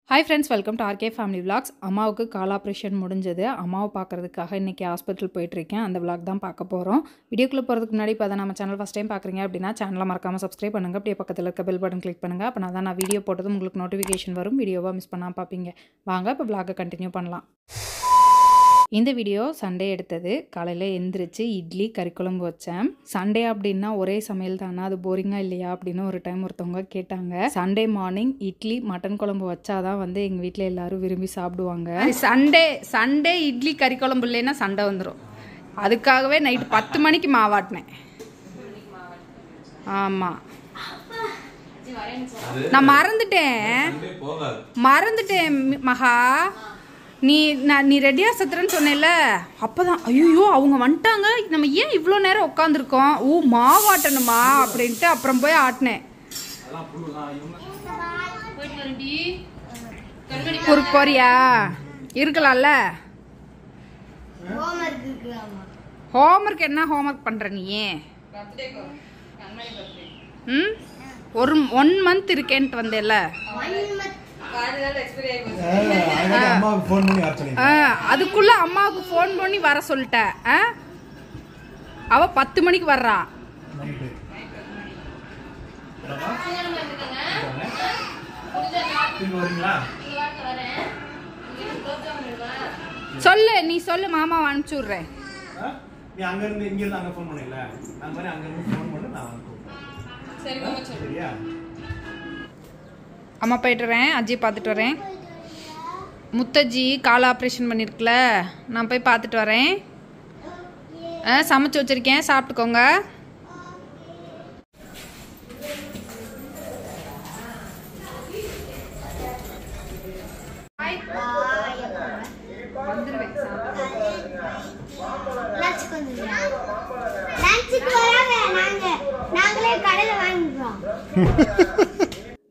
Hi friends, welcome to RK Family Vlogs. அம்மாவுக்கு கால் operation முடிஞ்சது. அம்மாவை பார்க்கறதுக்காக இன்னைக்கு ஹாஸ்பிட்டல் போயிட்டு இருக்கேன். அந்த vlog தான் பார்க்க போறோம். வீடியோக்குள்ள போறதுக்கு முன்னாடி இப்ப நம்ம சேனல் ஃபர்ஸ்ட் டைம் பார்க்கறீங்க அப்படினா சேனலை மறக்காம Subscribe பண்ணுங்க. அப்படியே பக்கத்துல இருக்க பெல் பட்டன் கிளிக் பண்ணுங்க. அப்பனா தான் நான் வீடியோ போட்டதும் உங்களுக்கு நோட்டிஃபிகேஷன் வரும். வீடியோவை மிஸ் பண்ணாம பாப்பீங்க. வாங்க இப்ப vlog கண்டினியூ பண்ணலாம். இந்த வீடியோ சண்டே எடுத்தது. காலையில எந்திரிச்சு இட்லி கறி குழம்பு வச்சேன். சண்டே அப்படின்னா ஒரே சமையல் தானா, அது போரிங்கா இல்லையா அப்படின்னு ஒரு டைம் ஒருத்தவங்க கேட்டாங்க. சண்டே மார்னிங் இட்லி மட்டன் குழம்பு வச்சாதான் வந்து எங்க வீட்டில் எல்லாரும் விரும்பி சாப்பிடுவாங்க. சண்டே இட்லி கறி குழம்பு இல்லைன்னா சண்டை வந்துடும். அதுக்காகவே நைட்டு 10 மணிக்கு மாவாட்டினேன். ஆமா, நான் மறந்துட்டேன் மகா. நீ ரெடியா சத்துறன்னு சொன்னேல, அப்பதான் ஐயோ அவங்க வந்துட்டாங்க, நம்ம ஏன் இவ்வளோ நேரம் உட்காந்துருக்கோம், ஓ மாவாட்டணுமா அப்படின்ட்டு அப்புறம் போய் ஆட்டினேன். போறியா? இருக்கலாம்ல. ஹோம்ஒர்க் என்ன ஹோம்ஒர்க் பண்ற நீ? ஒரு 1 மந்த் இருக்கேன்ட்டு வந்தேல, அதுக்குள்ள அம்மாவுக்கு போன் பண்ணி வர சொல்லிட்டேன். அவ 10 மணிக்கு வர்றா. சொல்லு, நீ சொல்லு, மாமா அனுப்பிச்சு விடுறேன். அம்மா போயிட்டு வரேன், அஜி பார்த்துட்டு வரேன். முத்தஜி கால் ஆப்ரேஷன் பண்ணிருக்கல, நான் போய் பார்த்துட்டு வரேன். சமைச்சு வச்சிருக்கேன், சாப்பிட்டுக்கோங்க.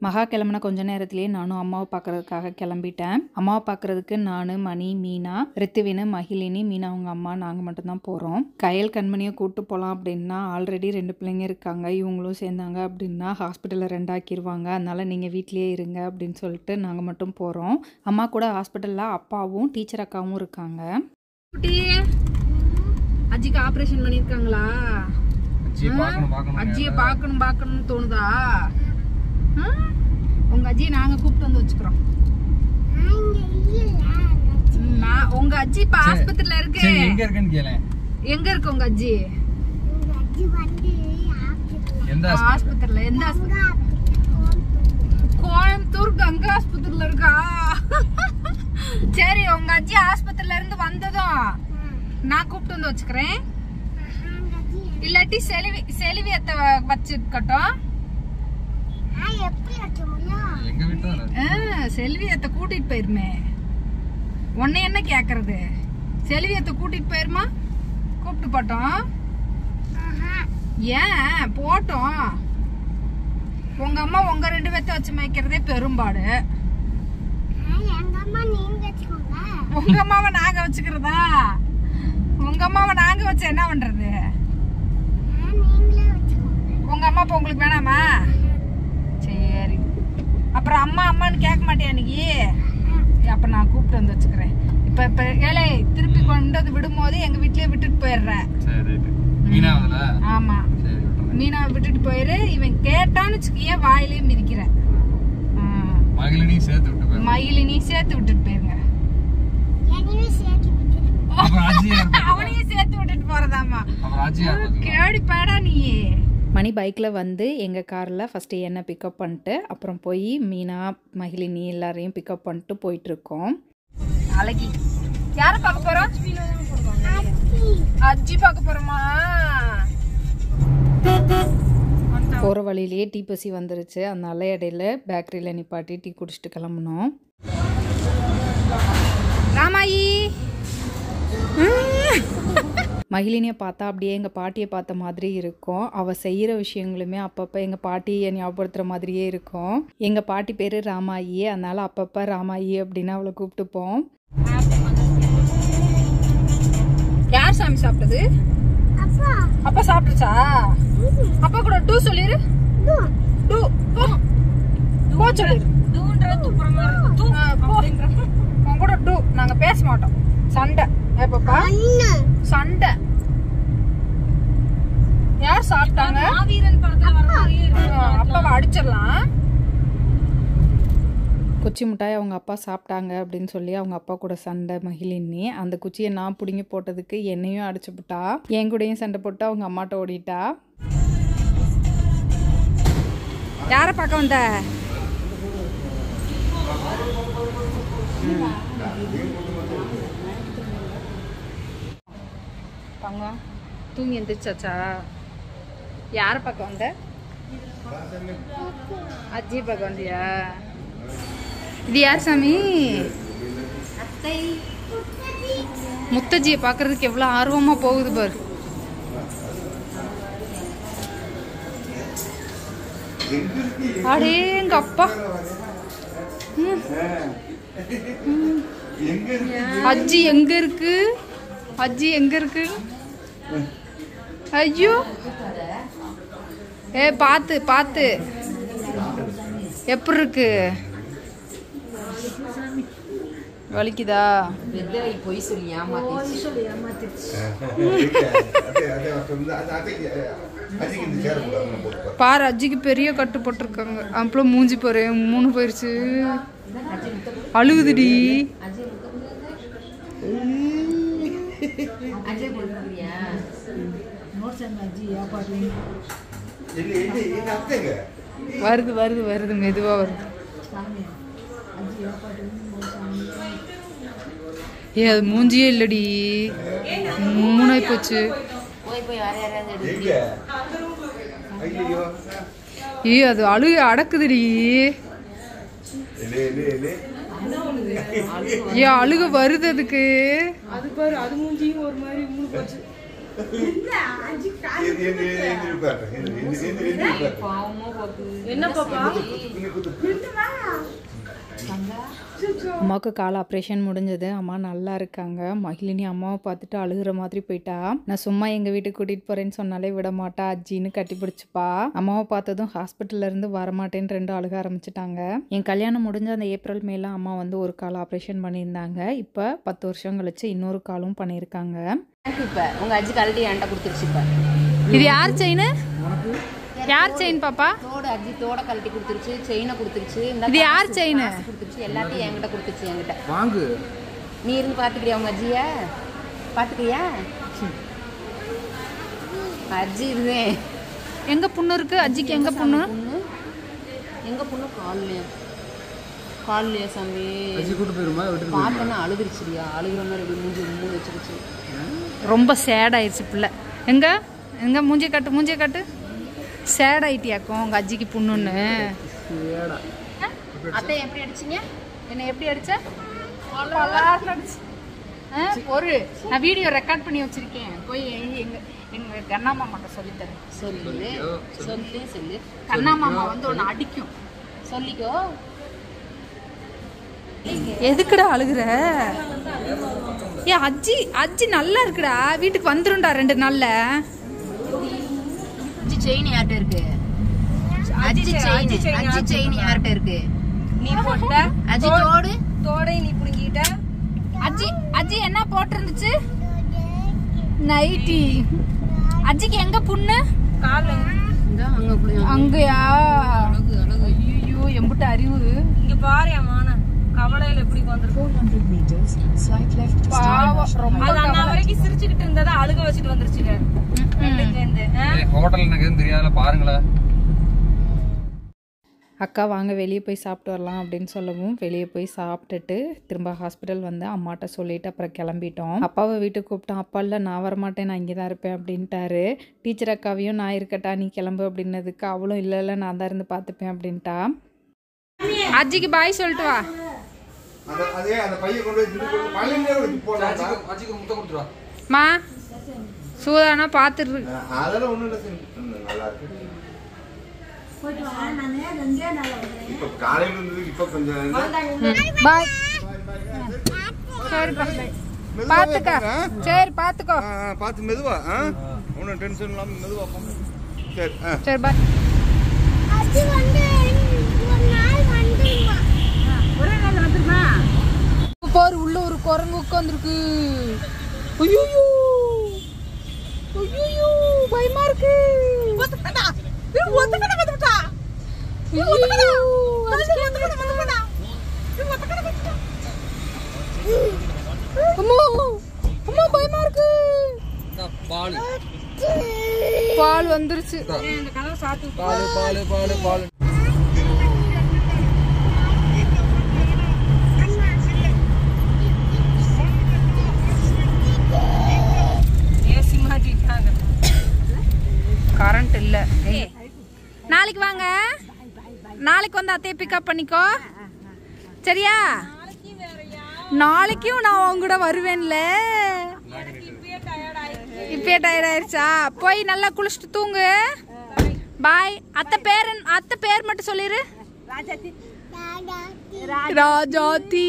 மகா கிளம்புன கொஞ்ச நேரத்திலேயே நானும் அம்மாவை பார்க்கறதுக்காக கிளம்பிட்டேன். அம்மாவை பார்க்கறதுக்கு நான், மணி, மீனா, ரித்துவினு, மகிழினி, மீனா அவங்க அம்மா, நாங்கள் மட்டும்தான் போகிறோம். கயல் கண்மணியை கூப்பிட்டு போகலாம் அப்படின்னா ஆல்ரெடி 2 பிள்ளைங்க இருக்காங்க, இவங்களும் சேர்ந்தாங்க அப்படின்னா ஹாஸ்பிட்டலில் 2 ஆக்கிடுவாங்க. அதனால் நீங்கள் வீட்லேயே இருங்க அப்படின்னு சொல்லிட்டு நாங்கள் மட்டும் போகிறோம். அம்மா கூட ஹாஸ்பிட்டலில் அப்பாவும் டீச்சர் அக்காவும் இருக்காங்க. அஜிக்கு ஆப்ரேஷன் பண்ணியிருக்காங்களா? அஜியை பார்க்கணும்னு தோணுதா? உங்க அஜி நாங்க கூப்பிட்டு வந்து வச்சுக்கிறோம். உங்க அஜி இப்ப ஆஸ்பத்திரியில இருக்கு. எங்க இருக்குன்னு கேளு. எங்க இருக்கு உங்க அஜி? ஆஸ்பத்திரியில. எந்த கோயம்புத்தூர் கங்கா ஆஸ்பத்திரியில இருக்கா? சரி, உங்க அஜி ஆஸ்பத்திரியில இருந்து வந்ததும் நான் கூப்பிட்டு வந்து வச்சுக்கிறேன். இல்லாட்டி செலிவியத்தை வச்சுக்கட்டும். செல்வியத்தை கூட்டிட்டு போயிருமே, உன்னை என்ன கேக்குறது? செல்வியத்தை கூட்டிட்டு போயிருமா? கூப்பிட்டு போட்டோம். ஏன் போட்டோம்? உங்க அம்மா உங்க 2 பேர்த்த வச்சு மேய்க்கிறதே பெரும்பாடு. உங்க அம்மாவை நாங்க வச்சுக்கிறதா? உங்க அம்மாவை நாங்க வச்சு என்ன பண்றது? உங்க அம்மா இப்ப உங்களுக்கு வேணாமா? சரி, அப்புறம் அம்மான்னு கேட்க மாட்டேன் அன்னைக்கு. அப்ப நான் கூப்பிட்டு வந்து வச்சுக்கிறேன். இப்ப ஏழை திருப்பி கொண்டு வந்து விடும்போது எங்க வீட்லயே விட்டுட்டு போயிடுறேன். ஆமா, மீனாவை விட்டுட்டு போயிரு. இவன் கேட்டான்னு வச்சுக்கிய வாயிலே மிதிக்கிற. மகிழினியும் சேர்த்து விட்டுட்டு போயிருங்க. அவனையும் சேர்த்து விட்டுட்டு போறதாமா? கேடி பேடா நீ. மணி பைக்கில் வந்து எங்கள் காரில் ஃபஸ்ட்டு என்னை பிக்கப் பண்ணிட்டு அப்புறம் போய் மீனா, மகிழினி எல்லாரையும் பிக்கப் பண்ணிட்டு போயிட்டுருக்கோம். நாளைக்கு யாரை பார்க்க போகிறோம்? அஜி பார்க்க போகிறோமா? போகிற வழியிலேயே டீ பசி வந்துருச்சு. அதனால இடையில பேக்கரியில் நிப்பாட்டி டீ குடிச்சிட்டு கிளம்புனோம். ராமாயி மகிழினியை பார்த்தா அப்படியே எங்கள் பாட்டியை பார்த்த மாதிரி இருக்கும். அவள் செய்கிற விஷயங்களுமே அப்பப்போ எங்கள் பாட்டியை ஞாபகப்படுத்துகிற மாதிரியே இருக்கும். எங்கள் பாட்டி பேர் ராமாயி, அதனால் அப்பப்போ ராமாயி அப்படின்னு அவளை கூப்பிட்டுப்போம். யார் சாமி சாப்பிட்டது? அப்பா சாப்பிட்டுச்சா? அப்பா கூட டூ சொல்லிரு. டூ போ சொல்லிரு. மாட்டோம். சண்டை பாப்பா, சண்டை. யார் சாப்பிட்டாங்க? அப்பாவை அடிச்சிடலாம். குச்சி மிட்டாய் அவங்க அப்பா சாப்பிட்டாங்க அப்படின்னு சொல்லி அவங்க அப்பா கூட சண்டை மகிழினி. அந்த குச்சியை நான் பிடுங்கி போட்டதுக்கு என்னையும் அடிச்சு விட்டா. என் கூடயும் சண்டை போட்டு அவங்க அம்மாட்ட ஓடிட்டா. யார பார்க்க வந்த? தங்கம் தூங்கி எந்திரிச்சாச்சா? யார பார்க்க வந்த? அஜி பார்க்க வந்தியா? இது யார் சாமி? முத்தஜியை பார்க்கறதுக்கு எவ்வளோ ஆர்வமா போகுது பாரு. அடே எங்க அப்பா. அஜி எங்க இருக்கு? அஜி எங்க இருக்கு? ஐயோ பாத்து பாத்து. எப்படி இருக்கு? வலிக்குதா? பொய் சொல்லி ஏமாத்திருச்சு. பாரு அஜிக்கு பெரிய கட்டு போட்டிருக்காங்க. அப்பளம் மூஞ்சி போறே 3 போயிருச்சு. அழுகுதுடி. வருது வருது வருது மெதுவா வருது. அது மூஞ்சியே இல்லடி, 3 ஆயி போச்சு. அது அழுக அடக்குதுடி. அழுக வருது அதுக்கு. அது பாரு, அது மூஞ்சியும் ஒரு மாதிரி 3 போச்சு. என்ன பாப்பா? அம்மாவுக்கு கால் ஆப்ரேஷன் முடிஞ்சது. அம்மா நல்லா இருக்காங்க. மகிழினி அம்மாவை பார்த்துட்டு அழுகிற மாதிரி போயிட்டா. நான் சும்மா எங்கள் வீட்டுக்கு கூட்டிகிட்டு போகிறேன்னு சொன்னாலே விட மாட்டா. அஜின்னு கட்டி பிடிச்சிப்பா. அம்மாவை பார்த்ததும் ஹாஸ்பிட்டல்ல இருந்து வரமாட்டேன்னு 2 அழுக ஆரம்பிச்சிட்டாங்க. என் கல்யாணம் முடிஞ்ச அந்த ஏப்ரல் மேல அம்மா வந்து ஒரு கால் ஆப்ரேஷன் பண்ணியிருந்தாங்க. இப்போ 10 வருஷம் கழிச்சு இன்னொரு காலும் பண்ணியிருக்காங்க. இப்போ உங்கள் அஜி கழட்டி என்கிட்ட கொடுத்துருச்சு. இப்போ இது யார் செயின்? யார் செயின் பாப்பா? தோடு அஜி தோட கழட்டி கொடுத்துருச்சு, செயினை கொடுத்துருச்சு. இது யார் செயின்? கொடுத்துருச்சு, எல்லாத்தையும் என்கிட்ட கொடுத்துருச்சு. என்கிட்ட வாங்கு. நீ இருந்து பார்த்துக்கிறியா உங்க அஜிய? பார்த்துக்கிறியா? அஜி இருந்தே. எங்க புண்ணு இருக்கு அஜிக்கு? எங்க புண்ணு? எங்க புண்ணு? கால்லையா சாமி? அஜி கூட்டு போயிருமா? பார்த்தோன்னா அழுதுருச்சுடியா. அழுகிற மாதிரி இப்படி மூஞ்சி 3 வச்சிருச்சு. ரொம்ப சேட் ஆயிடுச்சு பிள்ளை. எங்க எங்க மூஞ்சி காட்டு, மூஞ்சியை காட்டு. சேட் ஆயிட்டியாக்கும் உங்க அஜிக்கு புண்ணுன்னு. அத்தை எப்படி அடிச்சிங்க? என்ன எப்படி அடிச்ச? ஒரு நான் வீடியோ ரெக்கார்ட் பண்ணி வச்சிருக்கேன். போய் எங்க கண்ணாமா மாட்ட சொல்லித்தரேன். சொல்லு. கண்ணாமாமா வந்து ஒன்று அடிக்கும். சொல்லிக்கோ. எதுக்குடா அழுகுற? அஜி அஜி நல்லா இருக்குடா. வீட்டுக்கு வந்துரும்டா 2 நாள்ல. அஜி செயின் யார்கிட்ட இருக்கு? அஜி செயின் யார்கிட்ட இருக்கு? நீ போட்ட அஜி தோடை நீ புடுங்கிட்ட. அஜி என்ன போட்டிருந்துச்சு? நைட்டி. அஜிக்கு எங்க புண்ணு? கால்ல அங்கயா? ஐயோ எம்புட்ட அறிவு. இங்க பாரு மான கவலையில எப்படி வந்திருக்கோம். அண்ணா வரைக்கும் சிரிச்சுக்கிட்டு இருந்ததா அழுக வச்சுட்டு வந்துருச்சுங்க. ஹோட்டல் எனக்கு எதுவும் தெரியாதுல, பாருங்களேன். அக்கா வாங்க வெளியே போய் சாப்பிட்டு வரலாம் அப்படின்னு சொல்லவும் வெளியே போய் சாப்பிட்டுட்டு திரும்ப ஹாஸ்பிட்டல் வந்து அம்மாட்ட சொல்லிட்டு அப்புறம் கிளம்பிட்டோம். அப்பாவை வீட்டுக்கு கூப்பிட்டோம். அப்பா இல்லை நான் வரமாட்டேன், நான் இங்கே தான் இருப்பேன் அப்படின்ட்டாரு. டீச்சர் அக்காவையும் நான் இருக்கட்டா நீ கிளம்பு அப்படின்னதுக்கு அவளும் இல்லை நான் தான் இருந்து பார்த்துப்பேன் அப்படின்ட்டா. அஜிக்கு பாய் சொல்லிட்டு வா. மா சூதானா பார்த்துட்டு பாய். சரி பாத்துக்க. சரி பாத்துக்கோ. பார்த்து மெதுவா. ஒன்றும் டென்ஷன் இல்லாமல் மெதுவா போங்க. சரி சரி பாய். ஒரே நாள் வந்துருமா? போர் உள்ள ஒரு குரங்கு உட்காந்துருக்கு. ஐயோ ஐயோ பயமா இருக்கு. அம்மா பயமா இருக்கு. பால் வந்துருச்சு. கரண்ட் இல்ல. நாளைக்கு வாங்க, நாளைக்கு வந்து அத்தையை பிக்கப் பண்ணிக்கோ சரியா? நாளைக்கும் நான் உங்க கூட வருவேன்ல. இப்பயே டயர்ட் ஆயிருச்சா? போய் நல்லா குளிச்சுட்டு தூங்கு. பாய். அத்தை பேர் மட்டும் சொல்லிரு. ராஜாத்தி.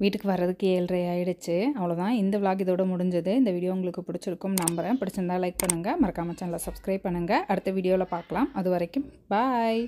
வீட்டுக்கு வர்றதுக்கு 7:30 ஆயிடுச்சு. அவ்வளோதான், இந்த vlog இதோட முடிஞ்சது. இந்த வீடியோ உங்களுக்கு பிடிச்சிருக்கும் நம்புறேன். பிடிச்சிருந்தா லைக் பண்ணுங்கள், மறக்காம சேனலை சப்ஸ்கிரைப் பண்ணுங்கள். அடுத்த வீடியோவில் பார்க்கலாம். அது வரைக்கும் பாய்.